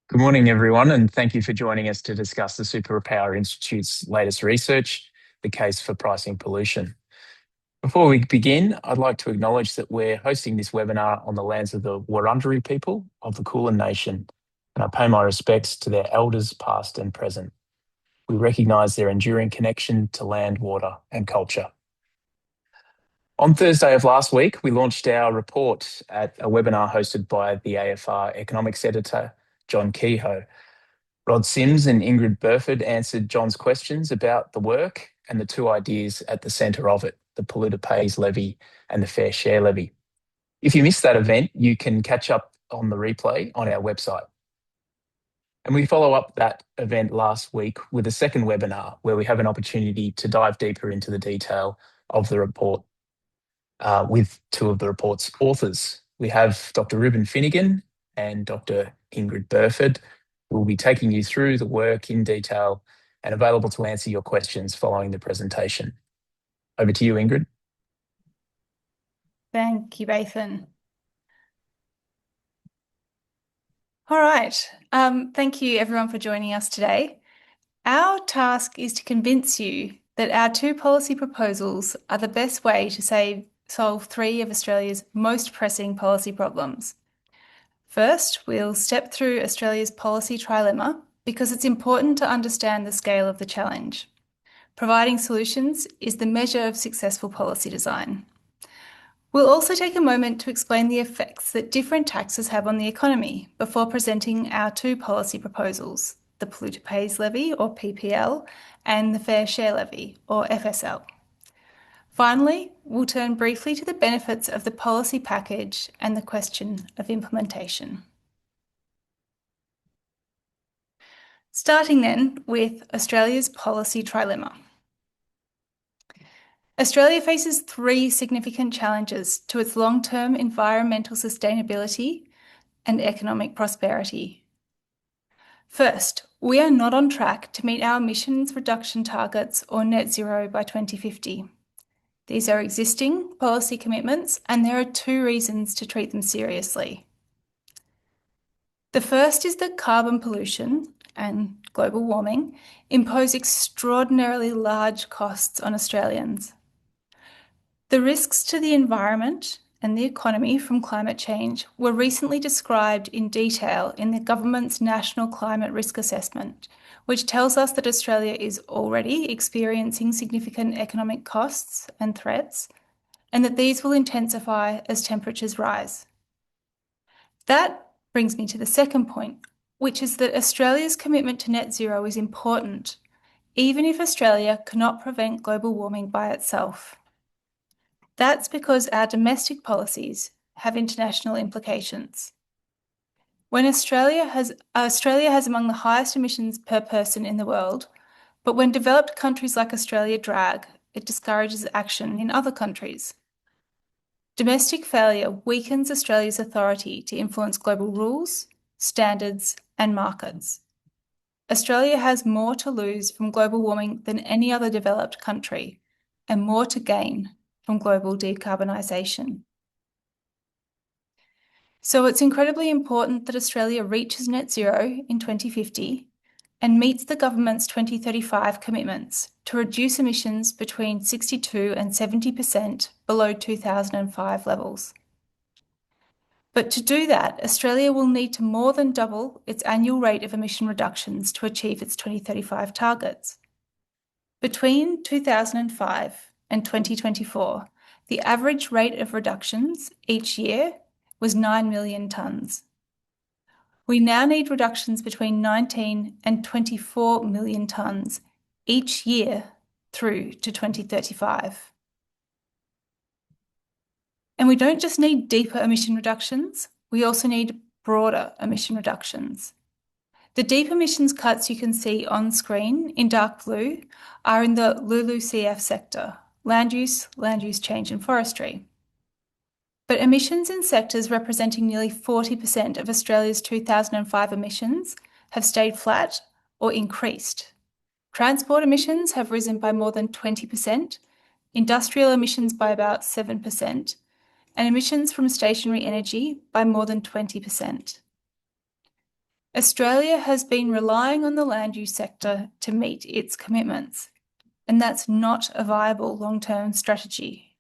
Good morning, everyone, and thank you for joining us to discuss the Superpower Institute's latest research, the case for pricing pollution. Before we begin, I'd like to acknowledge that we're hosting this webinar on the lands of the Wurundjeri people of the Kulin Nation, and I pay my respects to their elders past and present. We recognise their enduring connection to land, water and culture. On Thursday of last week, we launched our report at a webinar hosted by the AFR Economics Editor, John Kehoe. Rod Sims and Ingrid Burfurd answered John's questions about the work and the two ideas at the centre of it, the polluter pays levy and the fair share levy. If you missed that event, you can catch up on the replay on our website. And we follow up that event last week with a second webinar where we have an opportunity to dive deeper into the detail of the report with two of the report's authors. We have Dr. Reuben Finighan and Dr. Ingrid Burfurd. We'll be taking you through the work in detail and available to answer your questions following the presentation. Over to you, Ingrid. Thank you, Bathan. All right. Thank you, everyone, for joining us today. Our task is to convince you that our two policy proposals are the best way to solve three of Australia's most pressing policy problems. First, we'll step through Australia's policy trilemma because it's important to understand the scale of the challenge. Providing solutions is the measure of successful policy design. We'll also take a moment to explain the effects that different taxes have on the economy before presenting our two policy proposals, the polluter pays levy, or PPL, and the fair share levy, or FSL. Finally, we'll turn briefly to the benefits of the policy package and the question of implementation. Starting then with Australia's policy trilemma. Australia faces three significant challenges to its long-term environmental sustainability and economic prosperity. First, we are not on track to meet our emissions reduction targets or net zero by 2050. These are existing policy commitments, and there are two reasons to treat them seriously. The first is that carbon pollution and global warming impose extraordinarily large costs on Australians. The risks to the environment and the economy from climate change were recently described in detail in the government's National Climate Risk Assessment, which tells us that Australia is already experiencing significant economic costs and threats, and that these will intensify as temperatures rise. That brings me to the second point, which is that Australia's commitment to net zero is important, even if Australia cannot prevent global warming by itself. That's because our domestic policies have international implications. When Australia has among the highest emissions per person in the world, but when developed countries like Australia drag, it discourages action in other countries. Domestic failure weakens Australia's authority to influence global rules, standards, and markets. Australia has more to lose from global warming than any other developed country, and more to gain from global decarbonisation. So it's incredibly important that Australia reaches net zero in 2050 and meets the government's 2035 commitments to reduce emissions between 62% and 70% below 2005 levels. But to do that, Australia will need to more than double its annual rate of emission reductions to achieve its 2035 targets. Between 2005 and 2024, the average rate of reductions each year was 9 million tonnes. We now need reductions between 19 and 24 million tonnes each year through to 2035. And we don't just need deeper emission reductions, we also need broader emission reductions. The deep emissions cuts you can see on screen in dark blue are in the LULUCF sector, land use change and forestry. But emissions in sectors representing nearly 40% of Australia's 2005 emissions have stayed flat or increased. Transport emissions have risen by more than 20%, industrial emissions by about 7%, and emissions from stationary energy by more than 20%. Australia has been relying on the land use sector to meet its commitments, and that's not a viable long-term strategy.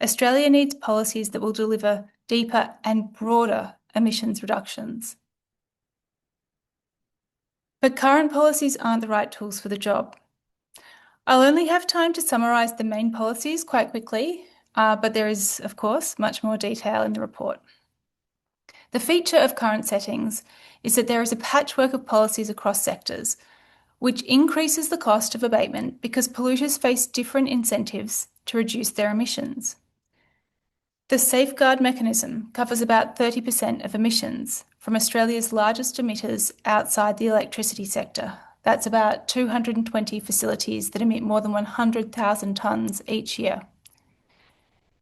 Australia needs policies that will deliver deeper and broader emissions reductions. But current policies aren't the right tools for the job. I'll only have time to summarise the main policies quite quickly, but there is, of course, much more detail in the report. The feature of current settings is that there is a patchwork of policies across sectors, which increases the cost of abatement because polluters face different incentives to reduce their emissions. The safeguard mechanism covers about 30% of emissions from Australia's largest emitters outside the electricity sector. That's about 220 facilities that emit more than 100,000 tonnes each year.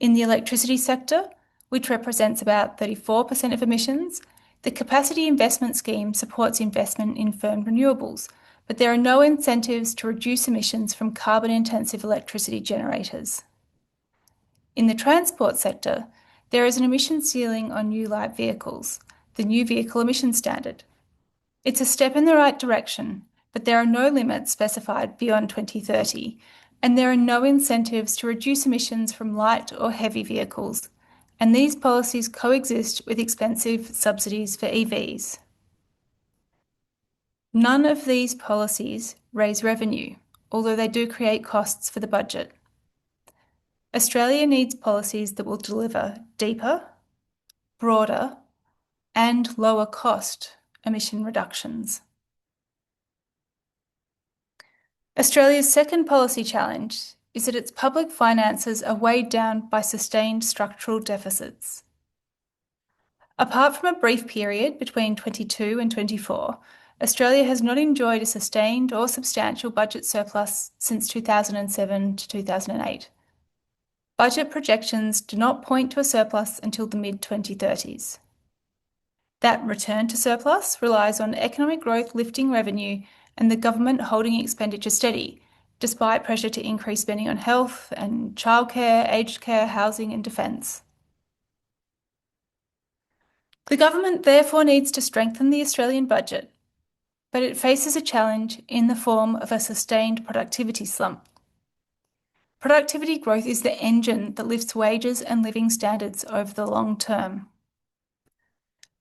In the electricity sector, which represents about 34% of emissions, the Capacity Investment Scheme supports investment in firmed renewables, but there are no incentives to reduce emissions from carbon-intensive electricity generators. In the transport sector, there is an emission ceiling on new light vehicles, the New Vehicle Emission Standard. It's a step in the right direction, but there are no limits specified beyond 2030, and there are no incentives to reduce emissions from light or heavy vehicles, and these policies coexist with expensive subsidies for EVs. None of these policies raise revenue, although they do create costs for the budget. Australia needs policies that will deliver deeper, broader, and lower cost emission reductions. Australia's second policy challenge is that its public finances are weighed down by sustained structural deficits. Apart from a brief period between 22 and 24, Australia has not enjoyed a sustained or substantial budget surplus since 2007 to 2008. Budget projections do not point to a surplus until the mid-2030s. That return to surplus relies on economic growth lifting revenue and the government holding expenditure steady, despite pressure to increase spending on health and childcare, aged care, housing and defence. The government therefore needs to strengthen the Australian budget, but it faces a challenge in the form of a sustained productivity slump. Productivity growth is the engine that lifts wages and living standards over the long term.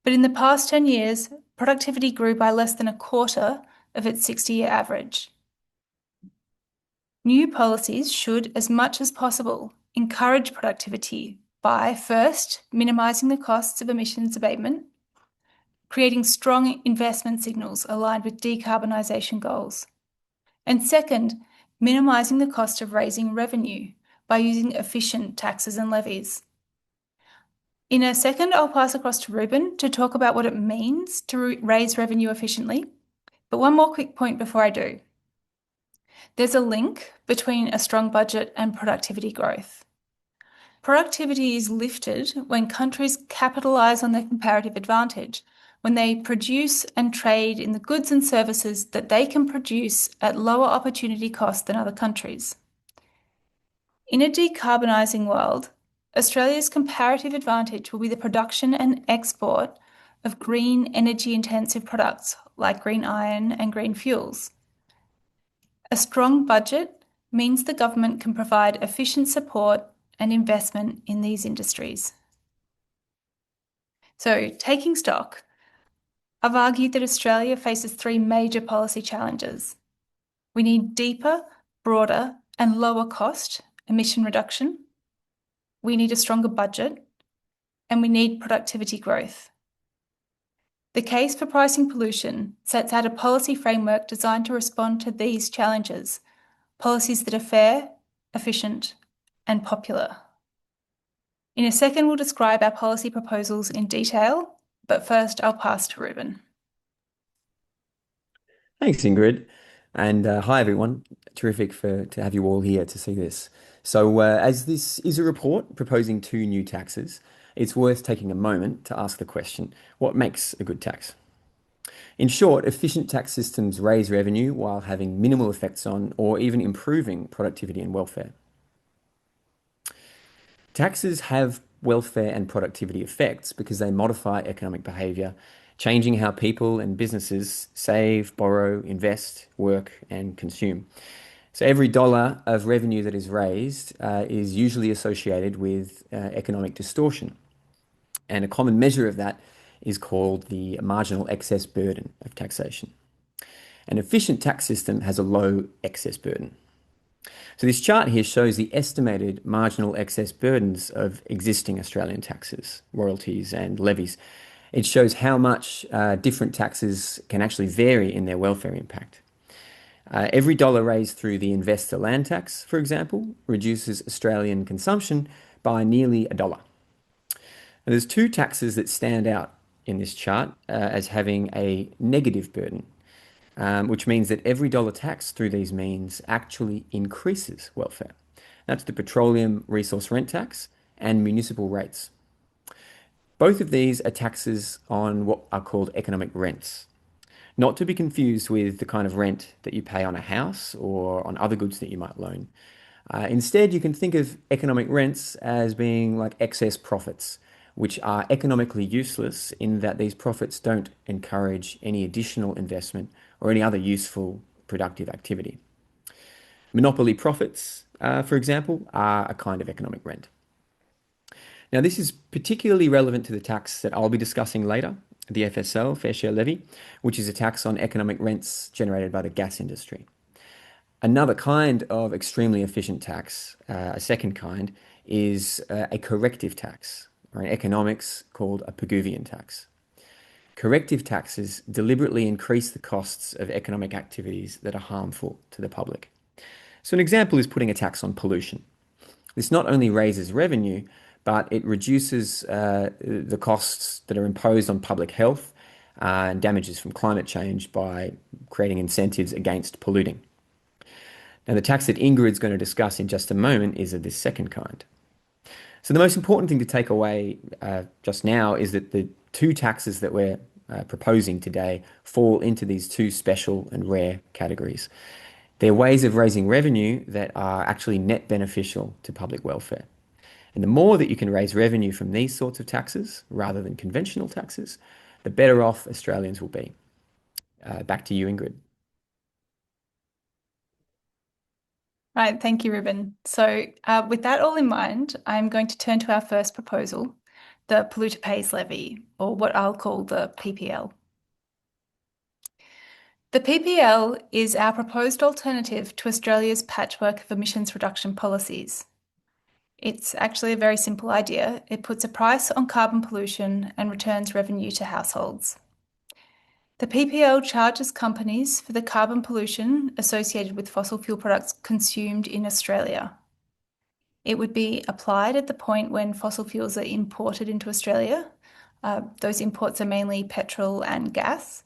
But in the past 10 years, productivity grew by less than a quarter of its 60-year average. New policies should, as much as possible, encourage productivity by, first, minimising the costs of emissions abatement, creating strong investment signals aligned with decarbonisation goals, and second, minimising the cost of raising revenue by using efficient taxes and levies. In a second, I'll pass across to Reuben to talk about what it means to raise revenue efficiently. But one more quick point before I do. There's a link between a strong budget and productivity growth. Productivity is lifted when countries capitalise on their comparative advantage, when they produce and trade in the goods and services that they can produce at lower opportunity costs than other countries. In a decarbonising world, Australia's comparative advantage will be the production and export of green energy-intensive products like green iron and green fuels. A strong budget means the government can provide efficient support and investment in these industries. So, taking stock, I've argued that Australia faces three major policy challenges. We need deeper, broader, and lower cost emission reduction. We need a stronger budget, and we need productivity growth. The case for pricing pollution sets out a policy framework designed to respond to these challenges, policies that are fair, efficient, and popular. In a second, we'll describe our policy proposals in detail, but first I'll pass to Reuben. Thanks, Ingrid. And hi, everyone. Terrific to have you all here to see this. So as this is a report proposing two new taxes, it's worth taking a moment to ask the question, what makes a good tax? In short, efficient tax systems raise revenue while having minimal effects on or even improving productivity and welfare. Taxes have welfare and productivity effects because they modify economic behaviour changing how people and businesses save, borrow, invest, work, and consume. So every dollar of revenue that is raised is usually associated with economic distortion. And a common measure of that is called the marginal excess burden of taxation. An efficient tax system has a low excess burden. So this chart here shows the estimated marginal excess burdens of existing Australian taxes, royalties and levies. It shows how much different taxes can actually vary in their welfare impact. Every dollar raised through the investor land tax, for example, reduces Australian consumption by nearly $1. Now, there's two taxes that stand out in this chart as having a negative burden, which means that every dollar taxed through these means actually increases welfare. That's the petroleum resource rent tax and municipal rates. Both of these are taxes on what are called economic rents, not to be confused with the kind of rent that you pay on a house or on other goods that you might loan. Instead, you can think of economic rents as being like excess profits, which are economically useless in that these profits don't encourage any additional investment or any other useful productive activity. Monopoly profits, for example, are a kind of economic rent. Now, this is particularly relevant to the tax that I'll be discussing later, the FSL, Fair Share Levy, which is a tax on economic rents generated by the gas industry. Another kind of extremely efficient tax, a second kind, is a corrective tax, or in economics called a Pigouvian tax. Corrective taxes deliberately increase the costs of economic activities that are harmful to the public. So an example is putting a tax on pollution. This not only raises revenue, but it reduces the costs that are imposed on public health and damages from climate change by creating incentives against polluting. Now, the tax that Ingrid's going to discuss in just a moment is of this second kind. So the most important thing to take away just now is that the two taxes that we're proposing today fall into these two special and rare categories. They're ways of raising revenue that are actually net beneficial to public welfare. And the more that you can raise revenue from these sorts of taxes rather than conventional taxes, the better off Australians will be. Back to you, Ingrid. Right, thank you, Reuben. So with that all in mind, I'm going to turn to our first proposal, the polluter pays levy, or what I'll call the PPL. The PPL is our proposed alternative to Australia's patchwork of emissions reduction policies. It's actually a very simple idea. It puts a price on carbon pollution and returns revenue to households. The PPL charges companies for the carbon pollution associated with fossil fuel products consumed in Australia. It would be applied at the point when fossil fuels are imported into Australia. Those imports are mainly petrol and gas.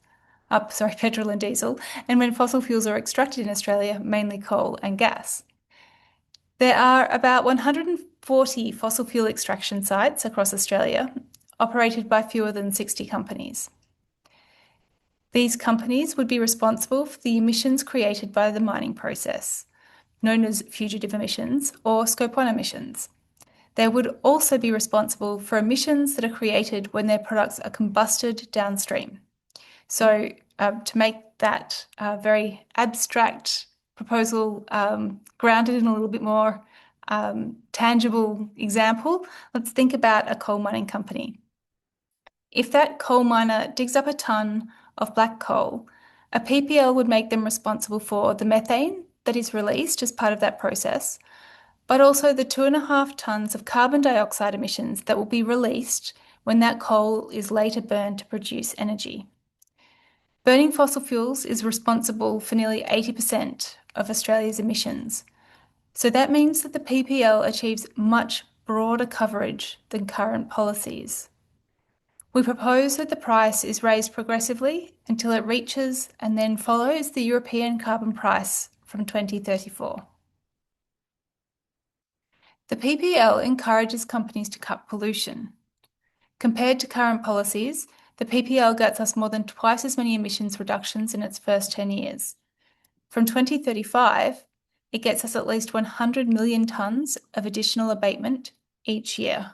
Petrol and diesel. And when fossil fuels are extracted in Australia, mainly coal and gas. There are about 140 fossil fuel extraction sites across Australia, operated by fewer than 60 companies. These companies would be responsible for the emissions created by the mining process, known as fugitive emissions or Scope 1 emissions. They would also be responsible for emissions that are created when their products are combusted downstream. So to make that very abstract proposal grounded in a little bit more tangible example, let's think about a coal mining company. If that coal miner digs up a tonne of black coal, a PPL would make them responsible for the methane that is released as part of that process, but also the 2.5 tonnes of carbon dioxide emissions that will be released when that coal is later burned to produce energy. Burning fossil fuels is responsible for nearly 80% of Australia's emissions. So that means that the PPL achieves much broader coverage than current policies. We propose that the price is raised progressively until it reaches and then follows the European carbon price from 2034. The PPL encourages companies to cut pollution. Compared to current policies, the PPL gets us more than twice as many emissions reductions in its first 10 years. From 2035, it gets us at least 100 million tonnes of additional abatement each year.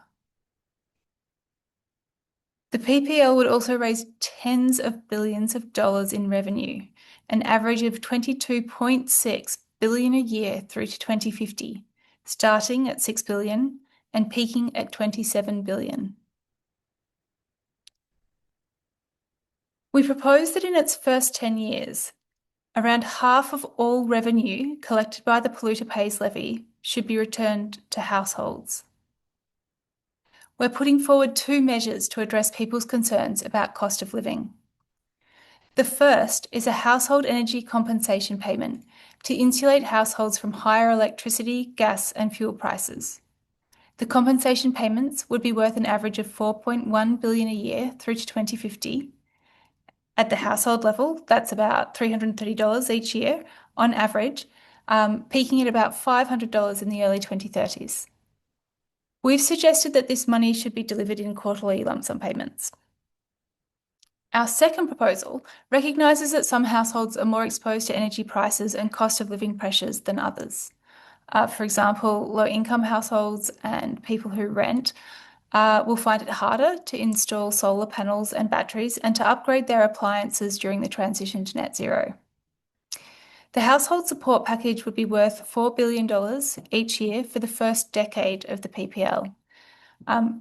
The PPL would also raise tens of billions of dollars in revenue, an average of $22.6 billion a year through to 2050, starting at $6 billion and peaking at $27 billion. We propose that in its first 10 years, around half of all revenue collected by the polluter pays levy should be returned to households. We're putting forward two measures to address people's concerns about cost of living. The first is a household energy compensation payment to insulate households from higher electricity, gas, and fuel prices. The compensation payments would be worth an average of $4.1 billion a year through to 2050. At the household level, that's about $330 each year on average, peaking at about $500 in the early 2030s. We've suggested that this money should be delivered in quarterly lump sum payments. Our second proposal recognises that some households are more exposed to energy prices and cost of living pressures than others. For example, low-income households and people who rent will find it harder to install solar panels and batteries and to upgrade their appliances during the transition to net zero. The household support package would be worth $4 billion each year for the first decade of the PPL.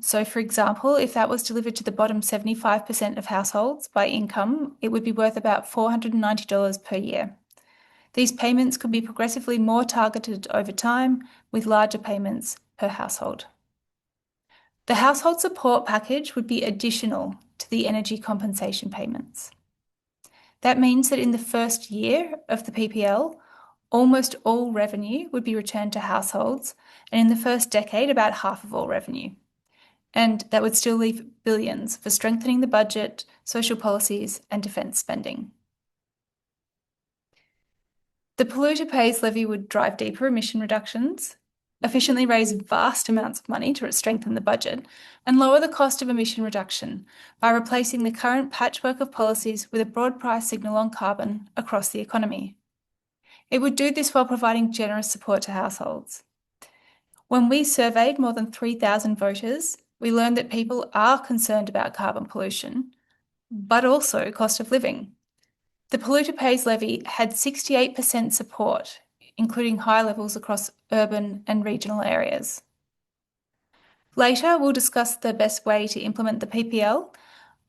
So, for example, if that was delivered to the bottom 75% of households by income, it would be worth about $490 per year. These payments could be progressively more targeted over time, with larger payments per household. The household support package would be additional to the energy compensation payments. That means that in the first year of the PPL, almost all revenue would be returned to households, and in the first decade, about half of all revenue. And that would still leave billions for strengthening the budget, social policies, and defence spending. The polluter pays levy would drive deeper emission reductions, efficiently raise vast amounts of money to strengthen the budget, and lower the cost of emission reduction by replacing the current patchwork of policies with a broad price signal on carbon across the economy. It would do this while providing generous support to households. When we surveyed more than 3,000 voters, we learned that people are concerned about carbon pollution, but also cost of living. The polluter pays levy had 68% support, including high levels across urban and regional areas. Later, we'll discuss the best way to implement the PPL,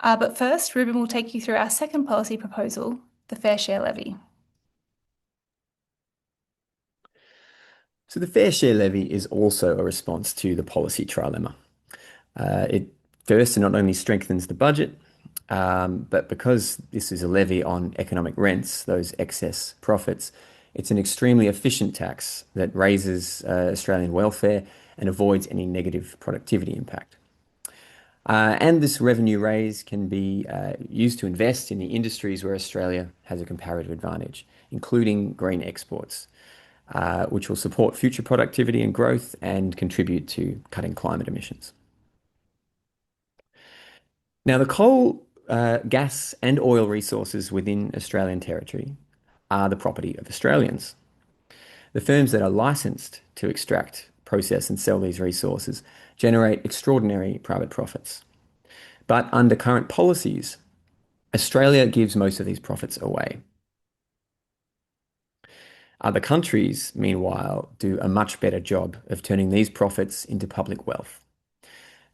but first, Reuben will take you through our second policy proposal, the fair share levy. So the fair share levy is also a response to the policy trilemma. It first not only strengthens the budget, but because this is a levy on economic rents, those excess profits, it's an extremely efficient tax that raises Australian welfare and avoids any negative productivity impact. And this revenue raise can be used to invest in the industries where Australia has a comparative advantage, including green exports, which will support future productivity and growth and contribute to cutting climate emissions. Now, the coal, gas and oil resources within Australian territory are the property of Australians. The firms that are licensed to extract, process and sell these resources generate extraordinary private profits. But under current policies, Australia gives most of these profits away. Other countries, meanwhile, do a much better job of turning these profits into public wealth.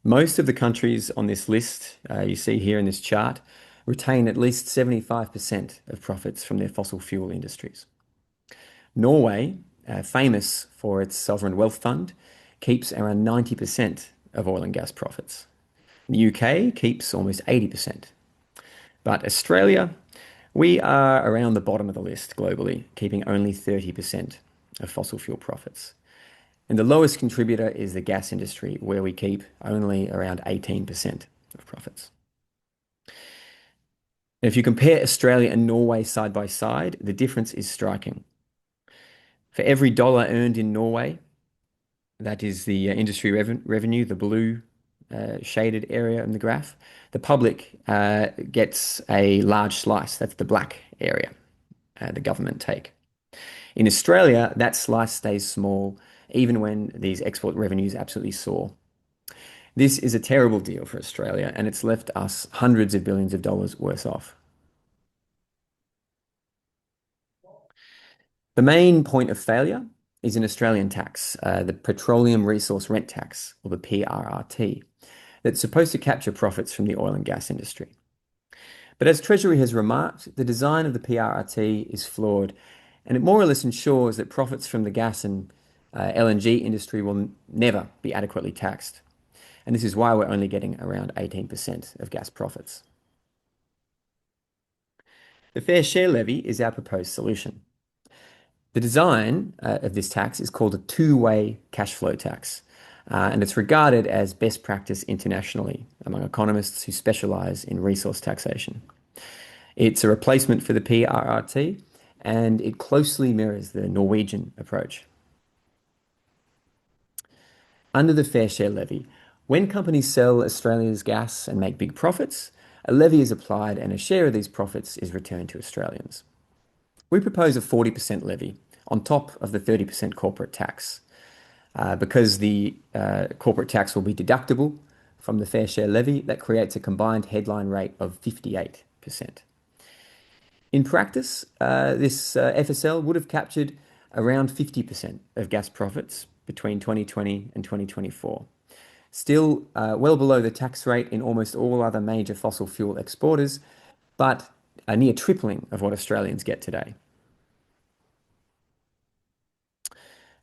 Most of the countries on this list, you see here in this chart, retain at least 75% of profits from their fossil fuel industries. Norway, famous for its sovereign wealth fund, keeps around 90% of oil and gas profits. The UK keeps almost 80%. But Australia, we are around the bottom of the list globally, keeping only 30% of fossil fuel profits. And the lowest contributor is the gas industry, where we keep only around 18% of profits. Now, if you compare Australia and Norway side by side, the difference is striking. For every dollar earned in Norway, that is the industry revenue, the blue shaded area in the graph, the public gets a large slice. That's the black area the government take. In Australia, that slice stays small, even when these export revenues absolutely soar. This is a terrible deal for Australia, and it's left us hundreds of billions of dollars worse off. The main point of failure is an Australian tax, the Petroleum Resource Rent Tax, or the PRRT, that's supposed to capture profits from the oil and gas industry. But as Treasury has remarked, the design of the PRRT is flawed, and it more or less ensures that profits from the gas and LNG industry will never be adequately taxed. And this is why we're only getting around 18% of gas profits. The fair share levy is our proposed solution. The design of this tax is called a two-way cash flow tax, and it's regarded as best practice internationally among economists who specialize in resource taxation. It's a replacement for the PRRT, and it closely mirrors the Norwegian approach. Under the fair share levy, when companies sell Australia's gas and make big profits, a levy is applied and a share of these profits is returned to Australians. We propose a 40% levy on top of the 30% corporate tax. Because the corporate tax will be deductible from the fair share levy, that creates a combined headline rate of 58%. In practice, this FSL would have captured around 50% of gas profits between 2020 and 2024. Still well below the tax rate in almost all other major fossil fuel exporters, but a near tripling of what Australians get today.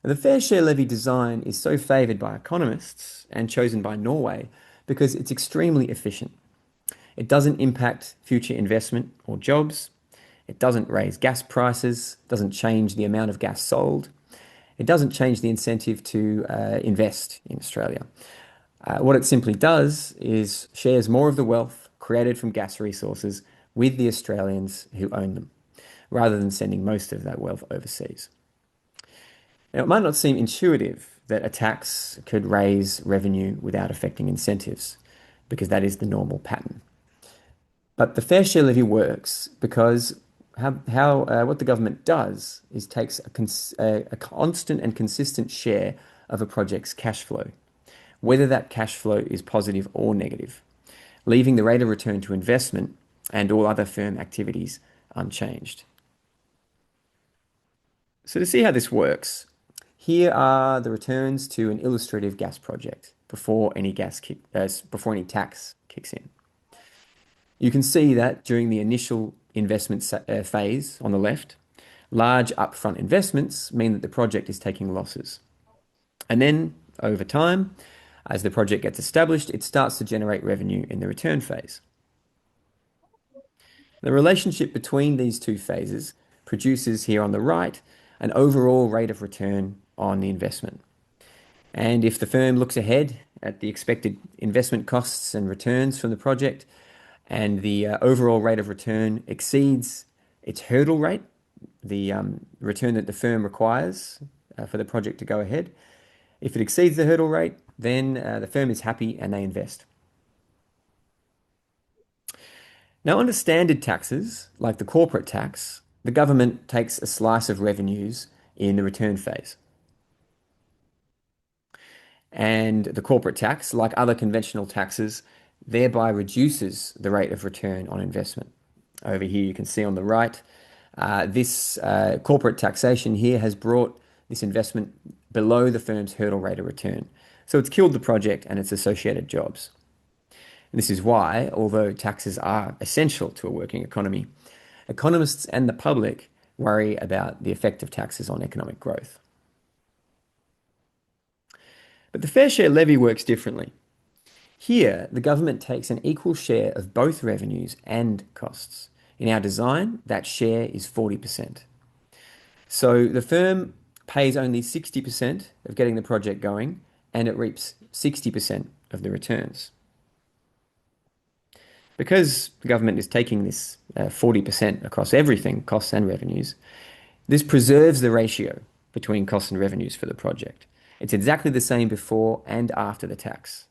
The fair share levy design is so favoured by economists and chosen by Norway because it's extremely efficient. It doesn't impact future investment or jobs. It doesn't raise gas prices, doesn't change the amount of gas sold. It doesn't change the incentive to invest in Australia. What it simply does is shares more of the wealth created from gas resources with the Australians who own them, rather than sending most of that wealth overseas. Now, it might not seem intuitive that a tax could raise revenue without affecting incentives, because that is the normal pattern. But the fair share levy works because what the government does is takes a constant and consistent share of a project's cash flow, whether that cash flow is positive or negative, leaving the rate of return to investment and all other firm activities unchanged. So to see how this works, here are the returns to an illustrative gas project before any tax kicks in. You can see that during the initial investment phase on the left, large upfront investments mean that the project is taking losses. And then over time, as the project gets established, it starts to generate revenue in the return phase. The relationship between these two phases produces here on the right an overall rate of return on the investment. And if the firm looks ahead at the expected investment costs and returns from the project, and the overall rate of return exceeds its hurdle rate, the return that the firm requires for the project to go ahead, if it exceeds the hurdle rate, then the firm is happy and they invest. Now, under standard taxes, like the corporate tax, the government takes a slice of revenues in the return phase. And the corporate tax, like other conventional taxes, thereby reduces the rate of return on investment. Over here, you can see on the right, this corporate taxation here has brought this investment below the firm's hurdle rate of return. So it's killed the project and its associated jobs. And this is why, although taxes are essential to a working economy, economists and the public worry about the effect of taxes on economic growth. But the fair share levy works differently. Here, the government takes an equal share of both revenues and costs. In our design, that share is 40%. So the firm pays only 60% of getting the project going, and it reaps 60% of the returns. Because the government is taking this 40% across everything, costs and revenues, this preserves the ratio between costs and revenues for the project. It's exactly the same before and after the tax.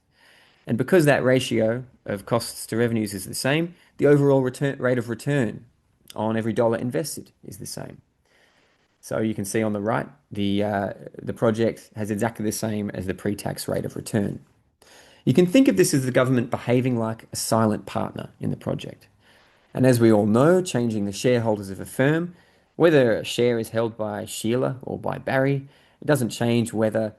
And because that ratio of costs to revenues is the same, the overall rate of return on every dollar invested is the same. So you can see on the right, the project has exactly the same as the pre-tax rate of return. You can think of this as the government behaving like a silent partner in the project. And as we all know, changing the shareholders of a firm, whether a share is held by Sheila or by Barry, it doesn't change whether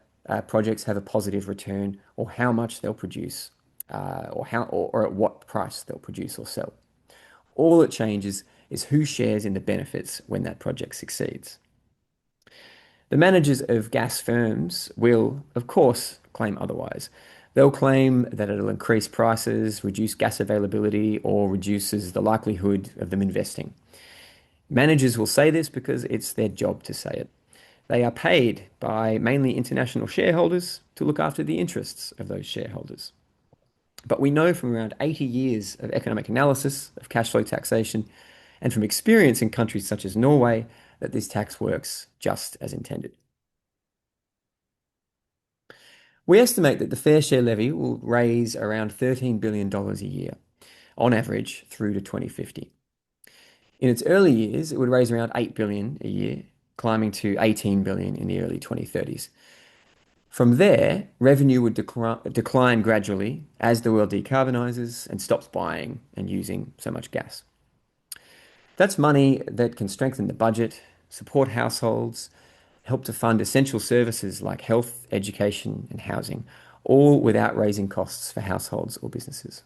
projects have a positive return or how much they'll produce, or at what price they'll produce or sell. All it changes is who shares in the benefits when that project succeeds. The managers of gas firms will, of course, claim otherwise. They'll claim that it'll increase prices, reduce gas availability, or reduces the likelihood of them investing. Managers will say this because it's their job to say it. They are paid by mainly international shareholders to look after the interests of those shareholders. But we know from around 80 years of economic analysis of cash flow taxation and from experience in countries such as Norway that this tax works just as intended. We estimate that the fair share levy will raise around $13 billion a year, on average, through to 2050. In its early years, it would raise around $8 billion a year, climbing to $18 billion in the early 2030s. From there, revenue would decline gradually as the world decarbonizes and stops buying and using so much gas. That's money that can strengthen the budget, support households, help to fund essential services like health, education, and housing, all without raising costs for households or businesses.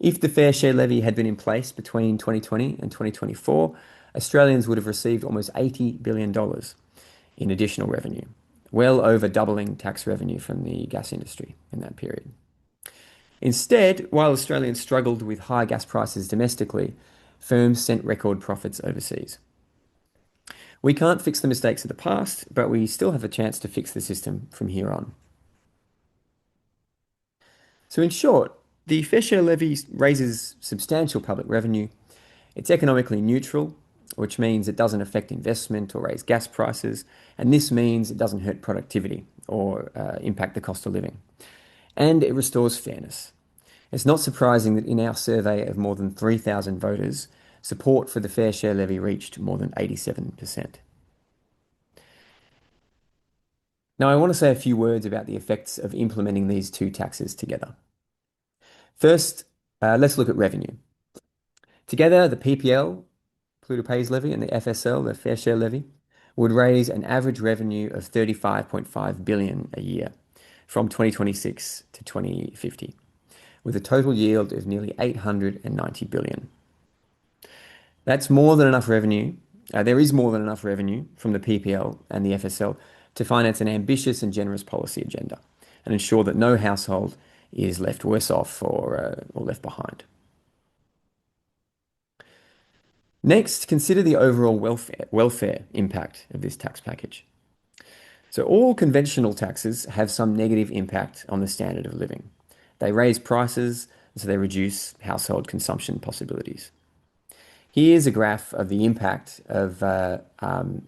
If the fair share levy had been in place between 2020 and 2024, Australians would have received almost $80 billion in additional revenue, well over doubling tax revenue from the gas industry in that period. Instead, while Australians struggled with high gas prices domestically, firms sent record profits overseas. We can't fix the mistakes of the past, but we still have a chance to fix the system from here on. So in short, the fair share levy raises substantial public revenue. It's economically neutral, which means it doesn't affect investment or raise gas prices, and this means it doesn't hurt productivity or impact the cost of living. And it restores fairness. It's not surprising that in our survey of more than 3,000 voters, support for the fair share levy reached more than 87%. Now, I want to say a few words about the effects of implementing these two taxes together. First, let's look at revenue. Together, the PPL, polluter pays levy, and the FSL, the fair share levy, would raise an average revenue of $35.5 billion a year from 2026 to 2050, with a total yield of nearly $890 billion. That's more than enough revenue. There is more than enough revenue from the PPL and the FSL to finance an ambitious and generous policy agenda and ensure that no household is left worse off or left behind. Next, consider the overall welfare impact of this tax package. So all conventional taxes have some negative impact on the standard of living. They raise prices, so they reduce household consumption possibilities. Here's a graph of the impact of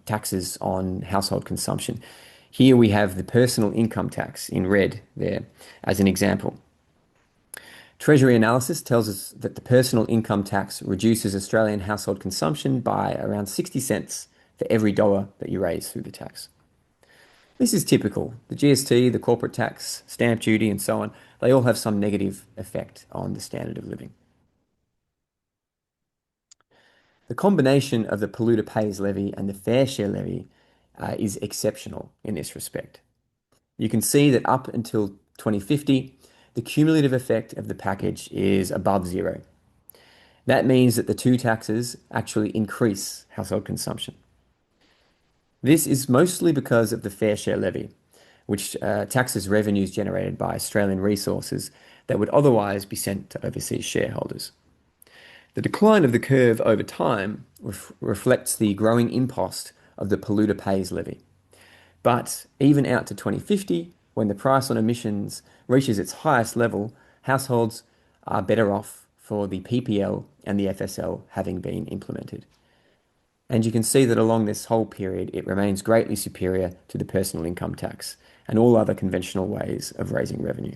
taxes on household consumption. Here we have the personal income tax in red there as an example. Treasury analysis tells us that the personal income tax reduces Australian household consumption by around 60 cents for every dollar that you raise through the tax. This is typical. The GST, the corporate tax, stamp duty, and so on, they all have some negative effect on the standard of living. The combination of the polluter pays levy and the fair share levy is exceptional in this respect. You can see that up until 2050, the cumulative effect of the package is above zero. That means that the two taxes actually increase household consumption. This is mostly because of the fair share levy, which taxes revenues generated by Australian resources that would otherwise be sent to overseas shareholders. The decline of the curve over time reflects the growing impost of the polluter pays levy. But even out to 2050, when the price on emissions reaches its highest level, households are better off for the PPL and the FSL having been implemented. And you can see that along this whole period, it remains greatly superior to the personal income tax and all other conventional ways of raising revenue.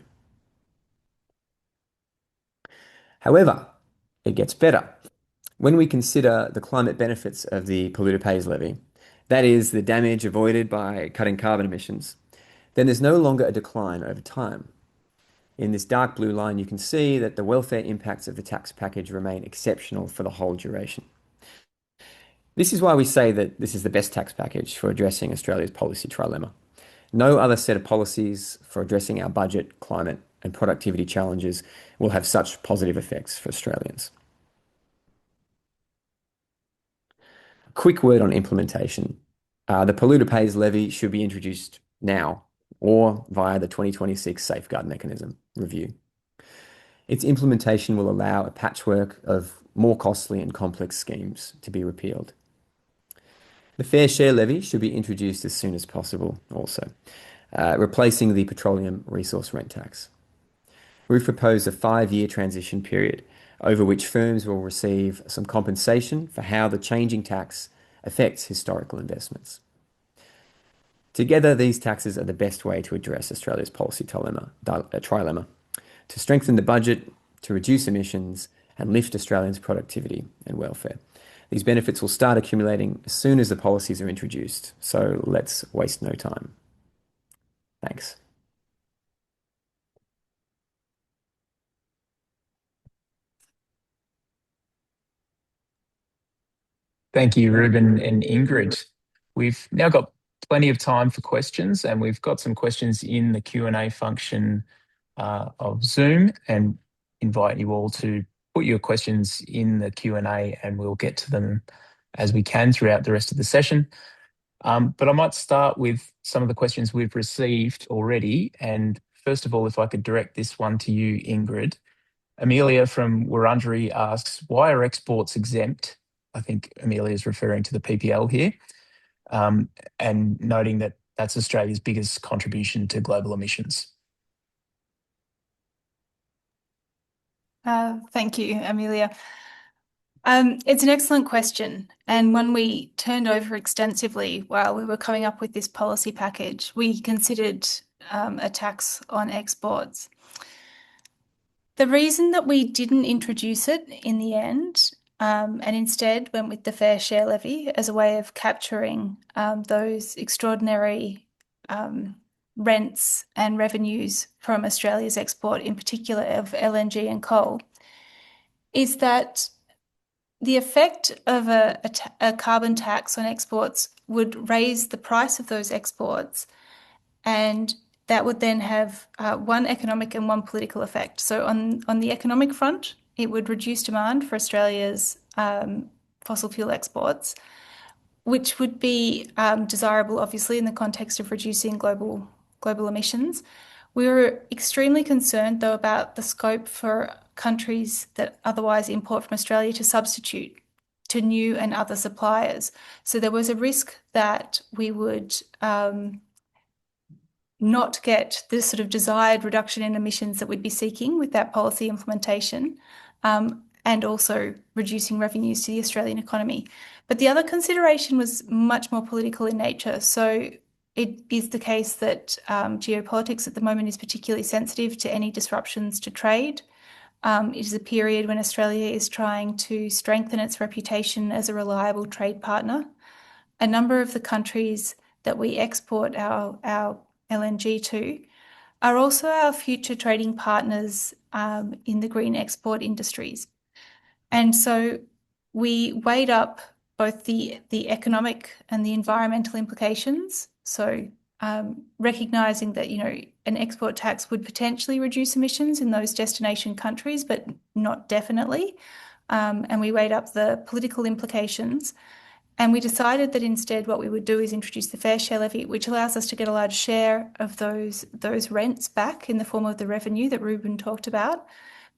However, it gets better. When we consider the climate benefits of the polluter pays levy, that is the damage avoided by cutting carbon emissions, then there's no longer a decline over time. In this dark blue line, you can see that the welfare impacts of the tax package remain exceptional for the whole duration. This is why we say that this is the best tax package for addressing Australia's policy trilemma. No other set of policies for addressing our budget, climate, and productivity challenges will have such positive effects for Australians. A quick word on implementation. The polluter pays levy should be introduced now or via the 2026 Safeguard Mechanism review. Its implementation will allow a patchwork of more costly and complex schemes to be repealed. The fair share levy should be introduced as soon as possible also, replacing the petroleum resource rent tax. We've proposed a 5-year transition period over which firms will receive some compensation for how the changing tax affects historical investments. Together, these taxes are the best way to address Australia's policy trilemma, to strengthen the budget, to reduce emissions, and lift Australians' productivity and welfare. These benefits will start accumulating as soon as the policies are introduced, so let's waste no time. Thanks. Thank you, Reuben and Ingrid. We've now got plenty of time for questions, and we've got some questions in the Q&A function of Zoom, and invite you all to put your questions in the Q&A and we'll get to them as we can throughout the rest of the session. But I might start with some of the questions we've received already. And first of all, if I could direct this one to you, Ingrid. Amelia from Wurundjeri asks, why are exports exempt? I think Amelia is referring to the PPL here, and noting that that's Australia's biggest contribution to global emissions. Thank you, Amelia. It's an excellent question, and one we turned over extensively while we were coming up with this policy package. We considered a tax on exports. The reason that we didn't introduce it in the end, and instead went with the fair share levy as a way of capturing those extraordinary rents and revenues from Australia's export, in particular of LNG and coal, is that the effect of a carbon tax on exports would raise the price of those exports, and that would then have one economic and one political effect. So on the economic front, it would reduce demand for Australia's fossil fuel exports, which would be desirable, obviously, in the context of reducing global emissions. We were extremely concerned, though, about the scope for countries that otherwise import from Australia to substitute to new and other suppliers. So there was a risk that we would not get the sort of desired reduction in emissions that we'd be seeking with that policy implementation, and also reducing revenues to the Australian economy. But the other consideration was much more political in nature. So it is the case that geopolitics at the moment is particularly sensitive to any disruptions to trade. It is a period when Australia is trying to strengthen its reputation as a reliable trade partner. A number of the countries that we export our LNG to are also our future trading partners in the green export industries. And so we weighed up both the economic and the environmental implications. So recognising that, an export tax would potentially reduce emissions in those destination countries, but not definitely. And we weighed up the political implications. And we decided that instead what we would do is introduce the fair share levy, which allows us to get a large share of those rents back in the form of the revenue that Reuben talked about,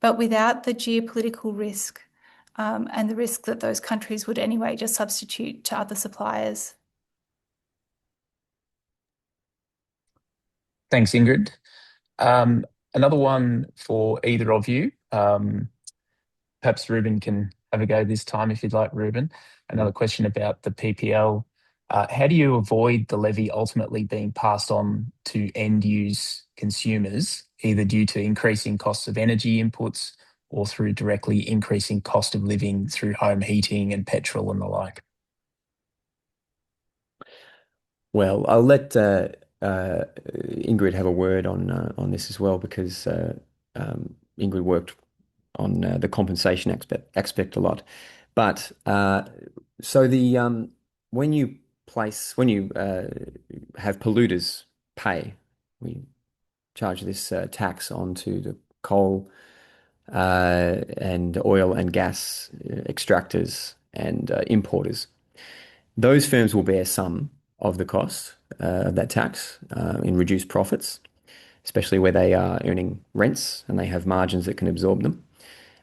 but without the geopolitical risk and the risk that those countries would anyway just substitute to other suppliers. Thanks, Ingrid. Another one for either of you. Perhaps Reuben can have a go this time if you'd like, Reuben. Another question about the PPL. How do you avoid the levy ultimately being passed on to end-use consumers, either due to increasing costs of energy inputs or through directly increasing cost of living through home heating and petrol and the like? Well, I'll let Ingrid have a word on this as well, because Ingrid worked on the compensation aspect a lot. But so the when you have polluters pay, we charge this tax onto the coal and oil and gas extractors and importers. Those firms will bear some of the cost of that tax in reduced profits, especially where they are earning rents and they have margins that can absorb them.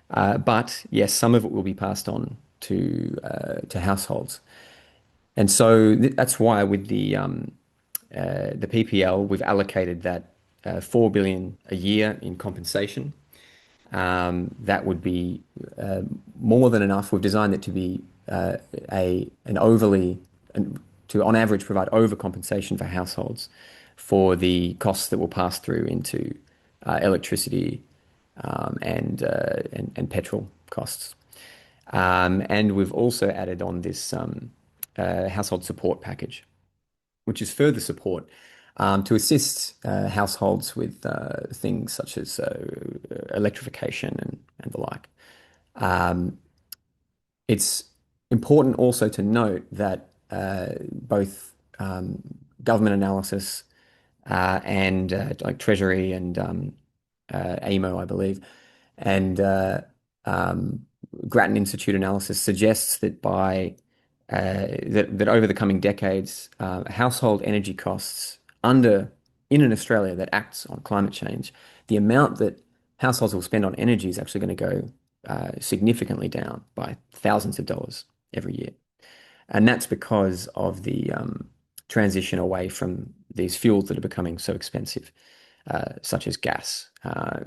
But yes, some of it will be passed on to households, and so that's why with the PPL we've allocated that 4 billion a year in compensation. That would be more than enough. We've designed it to be an overly to on average provide overcompensation for households for the costs that will pass through into electricity and petrol costs. And we've also added on this household support package, which is further support to assist households with things such as electrification and the like. It's important also to note that both government analysis and like Treasury and AEMO, I believe, and Grattan Institute analysis suggests that that over the coming decades, household energy costs in an Australia that acts on climate change, the amount that households will spend on energy is actually going to go significantly down by thousands of dollars every year. And that's because of the transition away from these fuels that are becoming so expensive, such as gas,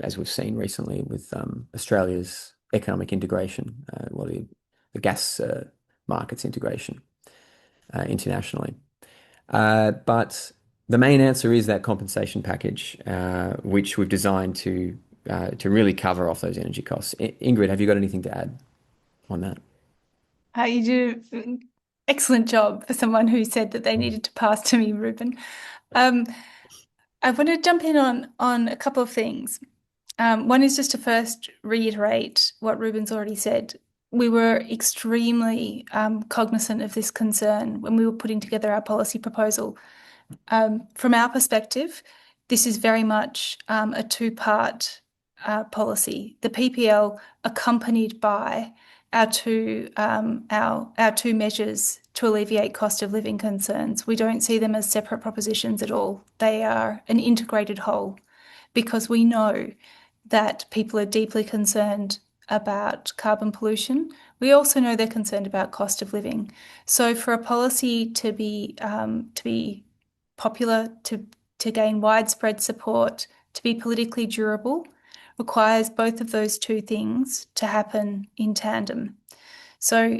as we've seen recently with Australia's economic integration, the gas markets integration internationally. But the main answer is that compensation package, which we've designed to really cover off those energy costs. Ingrid, have you got anything to add on that? You do an excellent job for someone who said that they needed to pass to me, Reuben. I want to jump in on a couple of things. One is just to first reiterate what Reuben's already said. We were extremely cognizant of this concern when we were putting together our policy proposal. From our perspective, this is very much a two-part policy. The PPL accompanied by our two measures to alleviate cost of living concerns. We don't see them as separate propositions at all. They are an integrated whole, because we know that people are deeply concerned about carbon pollution. We also know they're concerned about cost of living. So for a policy to be popular, to gain widespread support, to be politically durable, requires both of those two things to happen in tandem. So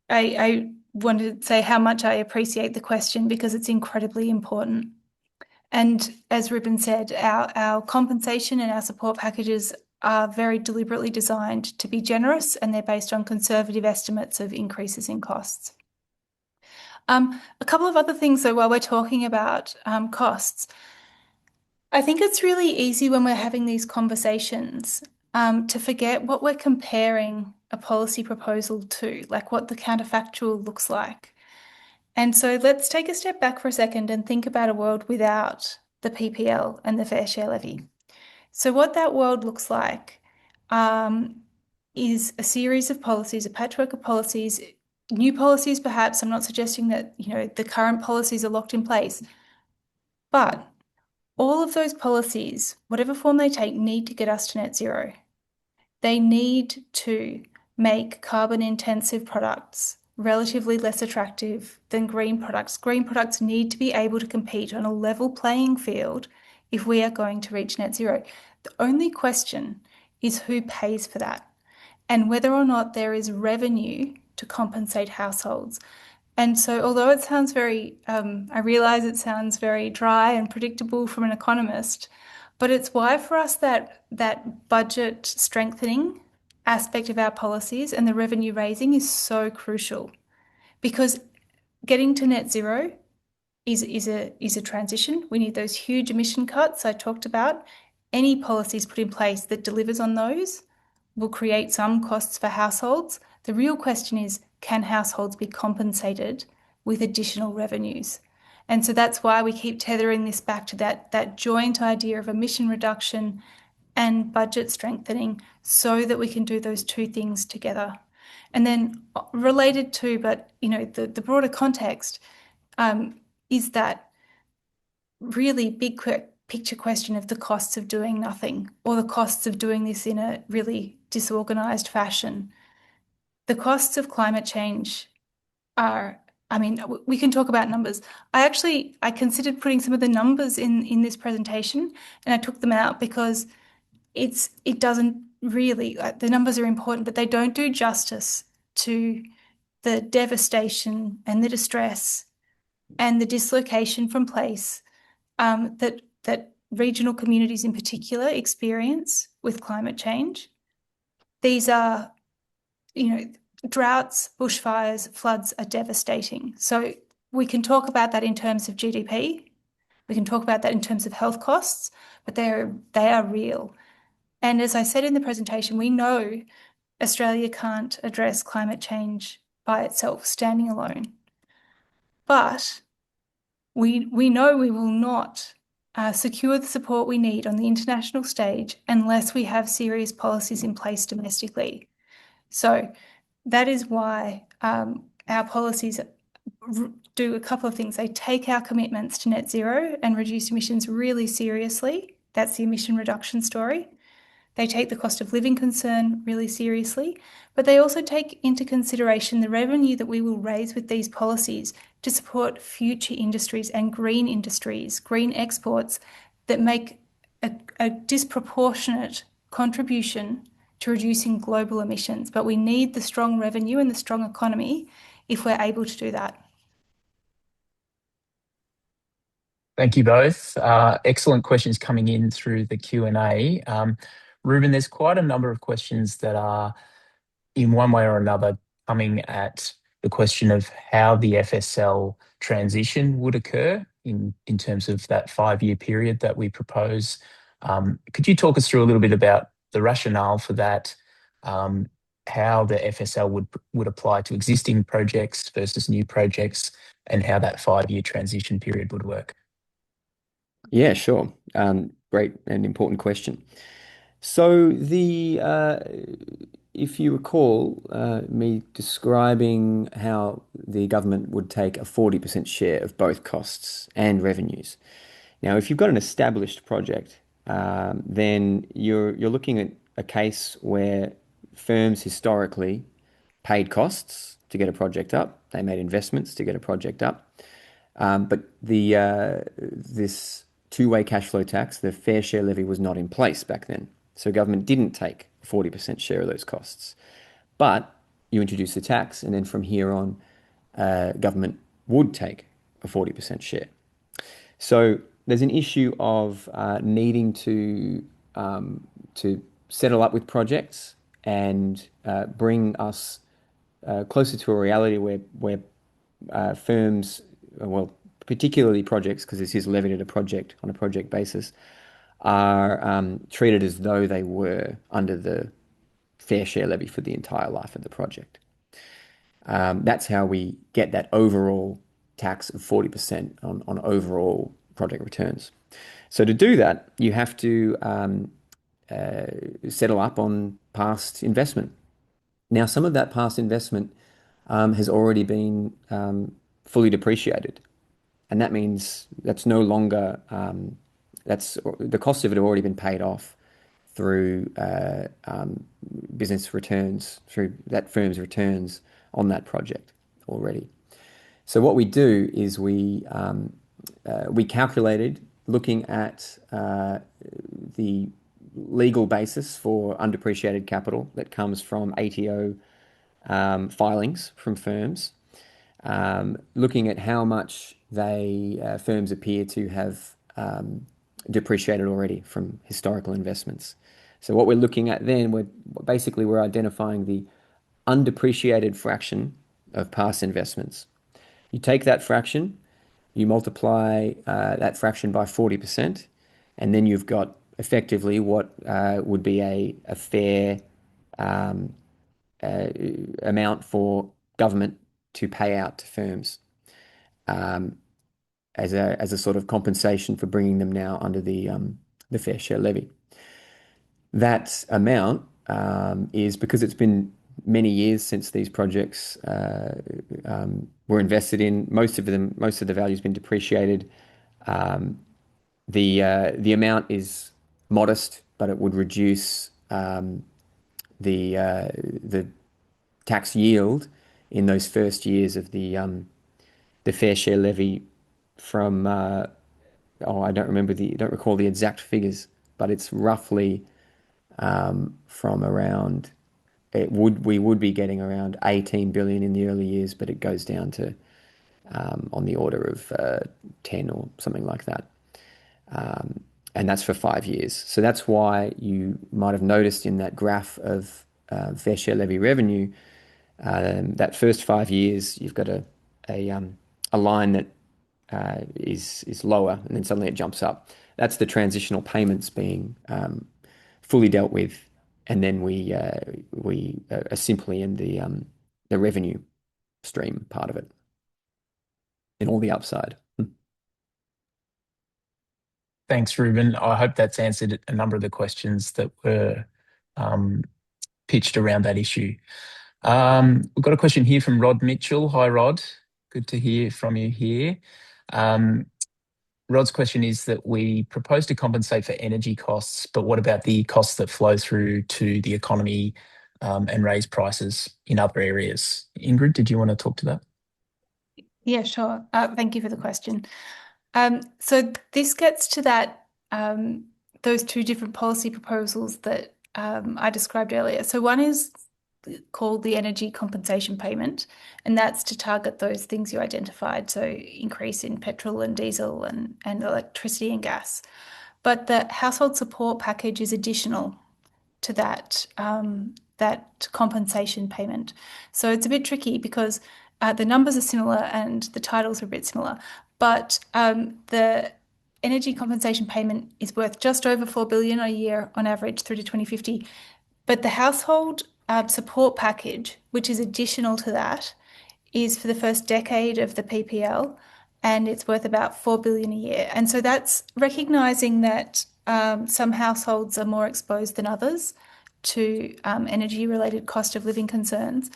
I wanted to say how much I appreciate the question, because it's incredibly important. And as Reuben said, our compensation and our support packages are very deliberately designed to be generous, and they're based on conservative estimates of increases in costs. A couple of other things, though, while we're talking about costs, I think it's really easy when we're having these conversations to forget what we're comparing a policy proposal to, like what the counterfactual looks like. And so let's take a step back for a second and think about a world without the PPL and the fair share levy. So what that world looks like is a series of policies, a patchwork of policies, new policies perhaps. I'm not suggesting that, the current policies are locked in place, but all of those policies, whatever form they take, need to get us to net zero. They need to make carbon-intensive products relatively less attractive than green products. Green products need to be able to compete on a level playing field if we are going to reach net zero. The only question is who pays for that, and whether or not there is revenue to compensate households. And so although it sounds I realize it sounds very dry and predictable from an economist, but it's why for us that budget strengthening aspect of our policies and the revenue raising is so crucial, because getting to net zero is a transition. We need those huge emission cuts I talked about. Any policies put in place that delivers on those will create some costs for households. The real question is, can households be compensated with additional revenues? And so that's why we keep tethering this back to that joint idea of emission reduction and budget strengthening so that we can do those two things together. And then related to, but the broader context is that really big picture question of the costs of doing nothing, or the costs of doing this in a really disorganized fashion. The costs of climate change are, we can talk about numbers. I considered putting some of the numbers in this presentation, and I took them out because it doesn't really, the numbers are important, but they don't do justice to the devastation and the distress and the dislocation from place that regional communities in particular experience with climate change. These are, droughts, bushfires, floods are devastating. So we can talk about that in terms of GDP. We can talk about that in terms of health costs, but they are real. And as I said in the presentation, we know Australia can't address climate change by itself, standing alone. But we know we will not secure the support we need on the international stage unless we have serious policies in place domestically. So that is why our policies do a couple of things. They take our commitments to net zero and reduce emissions really seriously. That's the emission reduction story. They take the cost of living concern really seriously, but they also take into consideration the revenue that we will raise with these policies to support future industries and green industries, green exports that make a disproportionate contribution to reducing global emissions. But we need the strong revenue and the strong economy if we're able to do that. Thank you both. Excellent questions coming in through the Q&A. Reuben, there's quite a number of questions that are, in one way or another, coming at the question of how the FSL transition would occur in terms of that 5-year period that we propose. Could you talk us through a little bit about the rationale for that, how the FSL would apply to existing projects versus new projects, and how that 5-year transition period would work? Yeah, sure. Great and important question. So if you recall me describing how the government would take a 40% share of both costs and revenues. Now, if you've got an established project, then you're looking at a case where firms historically paid costs to get a project up. They made investments to get a project up. But this two-way cash flow tax, the fair share levy, was not in place back then. So government didn't take a 40% share of those costs. But you introduce the tax, and then from here on, government would take a 40% share. So there's an issue of needing to settle up with projects and bring us closer to a reality where firms, well, particularly projects, because this is levied at on a project basis, are treated as though they were under the fair share levy for the entire life of the project. That's how we get that overall tax of 40% on overall project returns. So to do that, you have to settle up on past investment. Now, some of that past investment has already been fully depreciated. And that means that's no longer, that's the cost of it have already been paid off through business returns, through that firm's returns on that project already. So what we do is we calculated, looking at the legal basis for undepreciated capital that comes from ATO filings from firms, looking at how much firms appear to have depreciated already from historical investments. So what we're looking at then, we're identifying the undepreciated fraction of past investments. You take that fraction, you multiply that fraction by 40%, and then you've got effectively what would be a fair amount for government to pay out to firms as a sort of compensation for bringing them now under the fair share levy. That amount is because it's been many years since these projects were invested in. Most of the value has been depreciated. The amount is modest, but it would reduce the tax yield in those first years of the fair share levy from I don't recall the exact figures, but it's roughly from around we would be getting around 18 billion in the early years, but it goes down to on the order of 10 or something like that. And that's for 5 years. So that's why you might have noticed in that graph of fair share levy revenue, that first 5 years, you've got a line that is lower, and then suddenly it jumps up. That's the transitional payments being fully dealt with, and then we are simply in the revenue stream part of it, in all the upside. Thanks, Reuben. I hope that's answered a number of the questions that were pitched around that issue. We've got a question here from Rod Mitchell. Hi, Rod. Good to hear from you here. Rod's question is that we propose to compensate for energy costs, but what about the costs that flow through to the economy and raise prices in other areas? Ingrid, did you want to talk to that? Yeah, sure. Thank you for the question. So this gets to that those two different policy proposals that I described earlier. So one is called the energy compensation payment, and that's to target those things you identified, so increase in petrol and diesel and electricity and gas. But the household support package is additional to that compensation payment. So it's a bit tricky because the numbers are similar and the titles are a bit similar, but the energy compensation payment is worth just over 4 billion a year on average through to 2050. But the household support package, which is additional to that, is for the first decade of the PPL, and it's worth about 4 billion a year. And so that's recognising that some households are more exposed than others to energy-related cost of living concerns,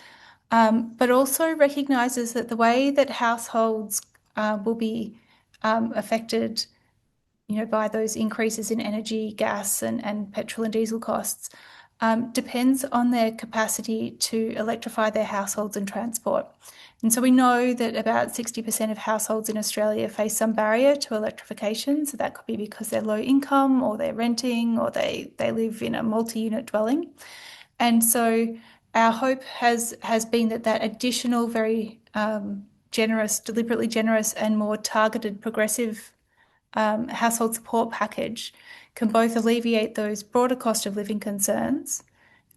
but also recognises that the way that households will be affected, by those increases in energy, gas, and petrol and diesel costs depends on their capacity to electrify their households and transport. And so we know that about 60% of households in Australia face some barrier to electrification. So that could be because they're low income, or they're renting, or they live in a multi-unit dwelling. And so our hope has been that additional, very generous, deliberately generous and more targeted progressive household support package can both alleviate those broader cost of living concerns.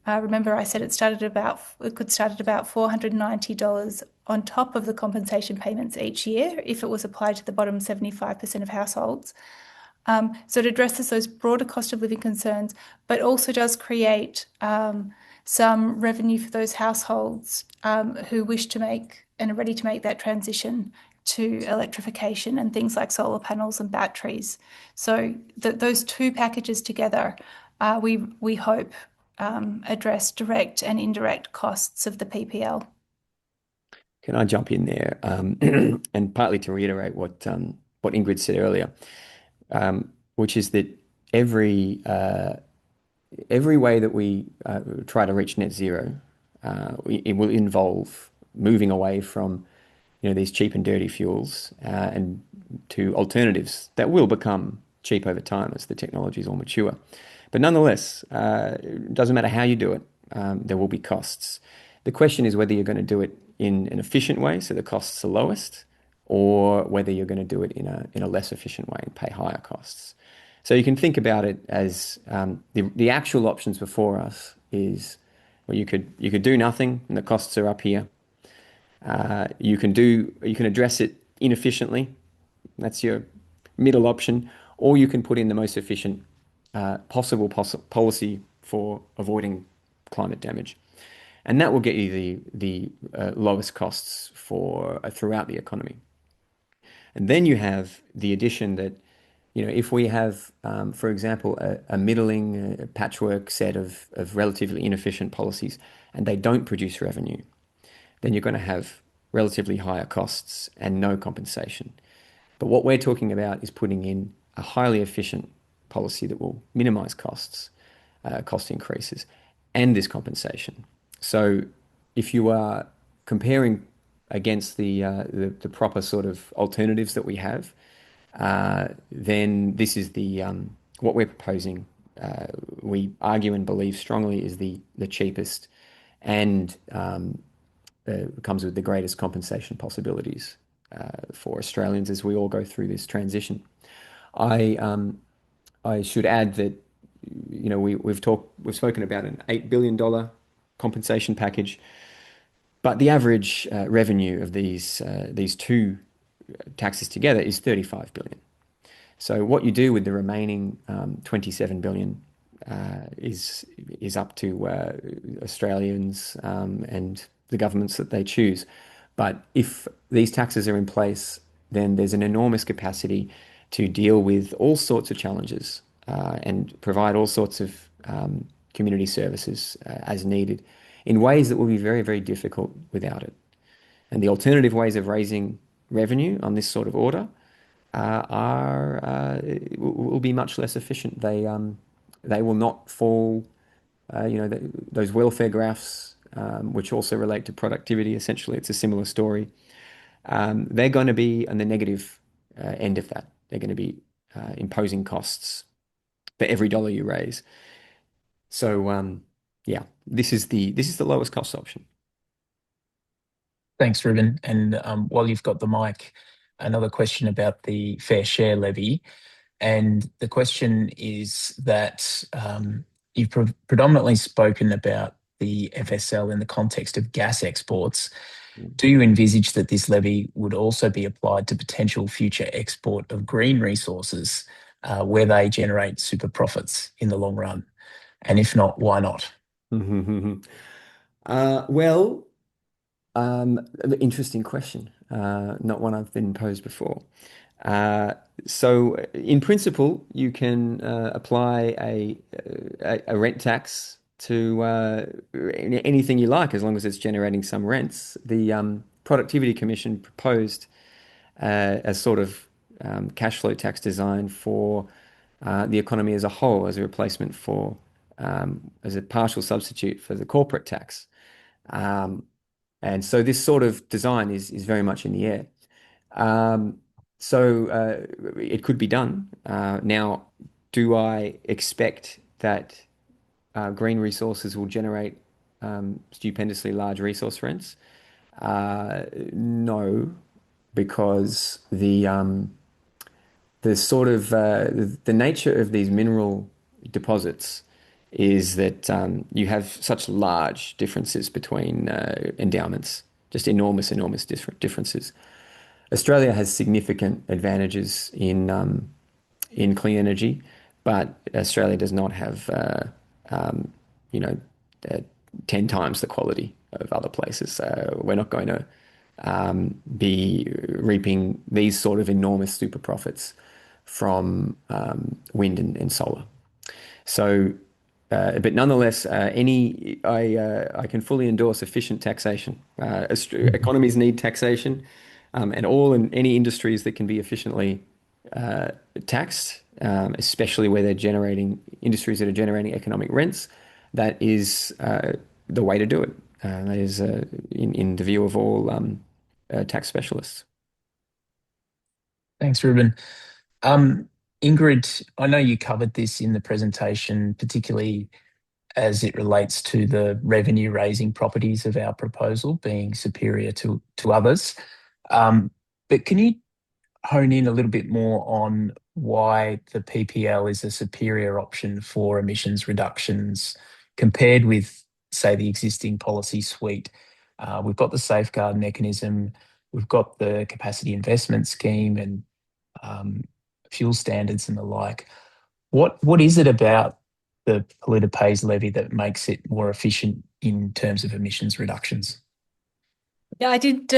Remember, I said it could start at about $490 on top of the compensation payments each year if it was applied to the bottom 75% of households. So it addresses those broader cost of living concerns, but also does create some revenue for those households who wish to make and are ready to make that transition to electrification and things like solar panels and batteries. So those two packages together, we hope address direct and indirect costs of the PPL. Can I jump in there? And partly to reiterate what Ingrid said earlier, which is that every way that we try to reach net zero, it will involve moving away from these cheap and dirty fuels and to alternatives that will become cheap over time as the technologies all mature. But nonetheless, it doesn't matter how you do it, there will be costs. The question is whether you're going to do it in an efficient way, so the costs are lowest, or whether you're going to do it in a less efficient way and pay higher costs. So you can think about it as the actual options before us is, well, you could do nothing and the costs are up here. You can address it inefficiently That's your middle option. Or you can put in the most efficient possible policy for avoiding climate damage. And that will get you the lowest costs for throughout the economy. And then you have the addition that, if we have, for example, a middling patchwork set of relatively inefficient policies and they don't produce revenue, then you're going to have relatively higher costs and no compensation. But what we're talking about is putting in a highly efficient policy that will minimize costs, cost increases, and this compensation. So if you are comparing against the proper sort of alternatives that we have, then this is what we're proposing. We argue and believe strongly is the cheapest and comes with the greatest compensation possibilities for Australians as we all go through this transition. I should add that we've spoken about an $8 billion compensation package, but the average revenue of these two taxes together is 35 billion. So what you do with the remaining 27 billion is up to Australians and the governments that they choose. But if these taxes are in place, then there's an enormous capacity to deal with all sorts of challenges and provide all sorts of community services as needed in ways that will be very, very difficult without it. And the alternative ways of raising revenue on this sort of order will be much less efficient. They will not fall. Those welfare graphs, which also relate to productivity. Essentially, it's a similar story. They're going to be on the negative end of that. They're going to be imposing costs for every dollar you raise. So this is the lowest cost option. Thanks, Reuben. And while you've got the mic, another question about the fair share levy. And the question is that you've predominantly spoken about the FSL in the context of gas exports. Do you envisage that this levy would also be applied to potential future export of green resources where they generate super profits in the long run? And if not, why not? Interesting question. Not one I've been posed before. So in principle, you can apply a rent tax to anything you like as long as it's generating some rents. The Productivity Commission proposed a sort of cash flow tax design for the economy as a whole, as a replacement for, as a partial substitute for the corporate tax. And so this sort of design is very much in the air. So it could be done. Now, do I expect that green resources will generate stupendously large resource rents? No, because the sort of the nature of these mineral deposits is that you have such large differences between endowments, just enormous differences. Australia has significant advantages in clean energy, but Australia does not have 10 times the quality of other places. We're not going to be reaping these sort of enormous super profits from wind and solar. So, but nonetheless, I can fully endorse efficient taxation. Economies need taxation, and any industries that can be efficiently taxed, especially where they're generating industries that are generating economic rents, that is the way to do it. That is in the view of all tax specialists. Thanks, Reuben. Ingrid, I know you covered this in the presentation, particularly as it relates to the revenue-raising properties of our proposal being superior to others. But can you hone in a little bit more on why the PPL is a superior option for emissions reductions compared with, say, the existing policy suite? We've got the safeguard mechanism, we've got the capacity investment scheme, and fuel standards and the like. What is it about the polluter pays levy that makes it more efficient in terms of emissions reductions? Yeah, I did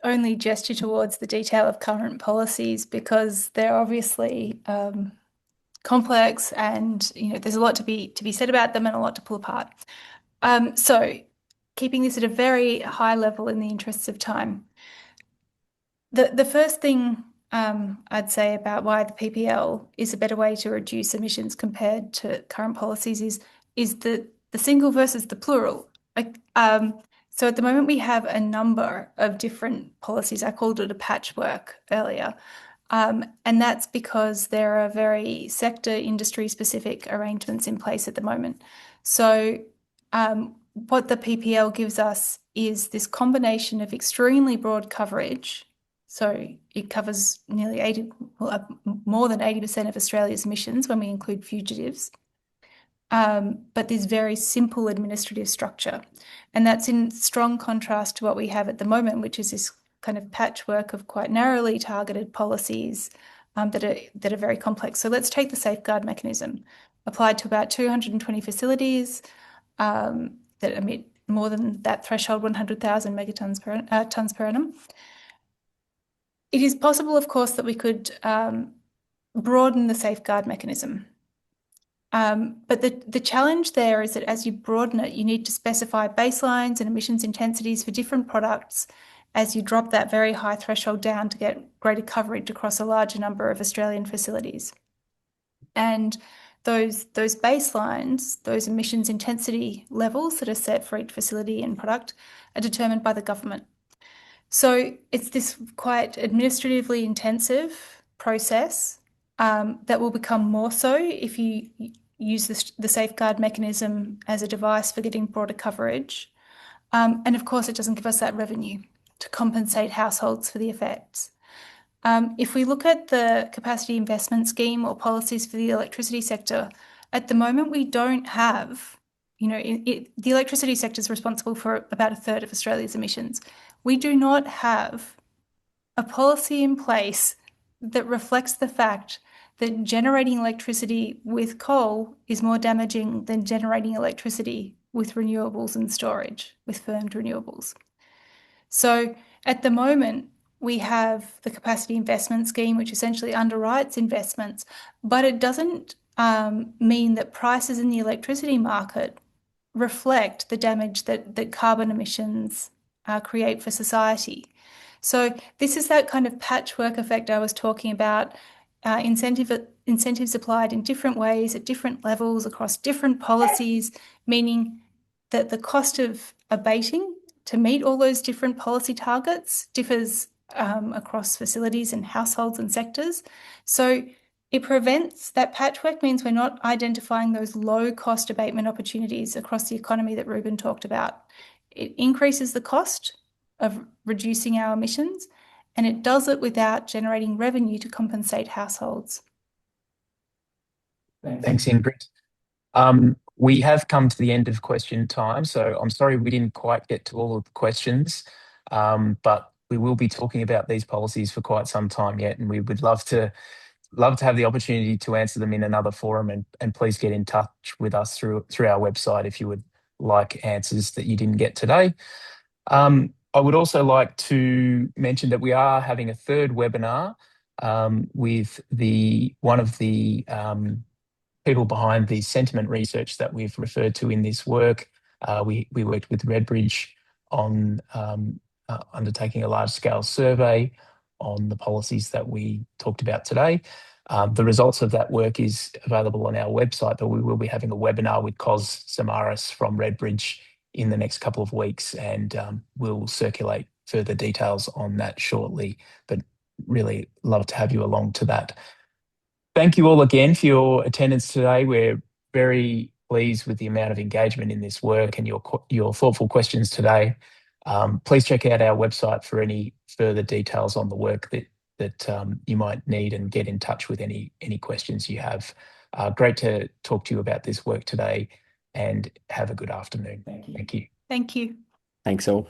only gesture towards the detail of current policies because they're obviously complex, and there's a lot to be said about them and a lot to pull apart. So, keeping this at a very high level in the interests of time, the first thing I'd say about why the PPL is a better way to reduce emissions compared to current policies is the single versus the plural. So at the moment we have a number of different policies. I called it a patchwork earlier. And that's because there are very sector industry specific arrangements in place at the moment. So what the PPL gives us is this combination of extremely broad coverage. So it covers nearly more than 80% of Australia's emissions when we include fugitives. But this very simple administrative structure. And that's in strong contrast to what we have at the moment, which is this kind of patchwork of quite narrowly targeted policies that are very complex. So let's take the safeguard mechanism applied to about 220 facilities that emit more than that threshold, 100,000 megatons tons per annum. It is possible, of course, that we could broaden the safeguard mechanism. But the challenge there is that as you broaden it, you need to specify baselines and emissions intensities for different products as you drop that very high threshold down to get greater coverage across a larger number of Australian facilities. And those baselines, those emissions intensity levels that are set for each facility and product are determined by the government. So it's this quite administratively intensive process that will become more so if you use the safeguard mechanism as a device for getting broader coverage. And of course, it doesn't give us that revenue to compensate households for the effects. If we look at the capacity investment scheme or policies for the electricity sector, at the moment we don't have, the electricity sector is responsible for about a third of Australia's emissions. We do not have a policy in place that reflects the fact that generating electricity with coal is more damaging than generating electricity with renewables and storage, with firmed renewables. So at the moment, we have the capacity investment scheme, which essentially underwrites investments, but it doesn't mean that prices in the electricity market reflect the damage that carbon emissions create for society. So this is that kind of patchwork effect I was talking about, incentives applied in different ways at different levels across different policies, meaning that the cost of abating to meet all those different policy targets differs across facilities and households and sectors. So it prevents that patchwork, means we're not identifying those low cost abatement opportunities across the economy that Reuben talked about. It increases the cost of reducing our emissions, and it does it without generating revenue to compensate households. Thanks, Ingrid. We have come to the end of question time, so I'm sorry we didn't quite get to all of the questions, but we will be talking about these policies for quite some time yet, and we would love to have the opportunity to answer them in another forum, and please get in touch with us through our website if you would like answers that you didn't get today. I would also like to mention that we are having a third webinar with one of the people behind the sentiment research that we've referred to in this work. We worked with Redbridge on undertaking a large-scale survey on the policies that we talked about today. The results of that work is available on our website, but we will be having a webinar with Cos Samaras from Redbridge in the next couple of weeks, and we'll circulate further details on that shortly, but really love to have you along to that. Thank you all again for your attendance today. We're very pleased with the amount of engagement in this work and your thoughtful questions today. Please check out our website for any further details on the work that you might need, and get in touch with any questions you have. Great to talk to you about this work today, and have a good afternoon. Thank you. Thank you. Thanks all.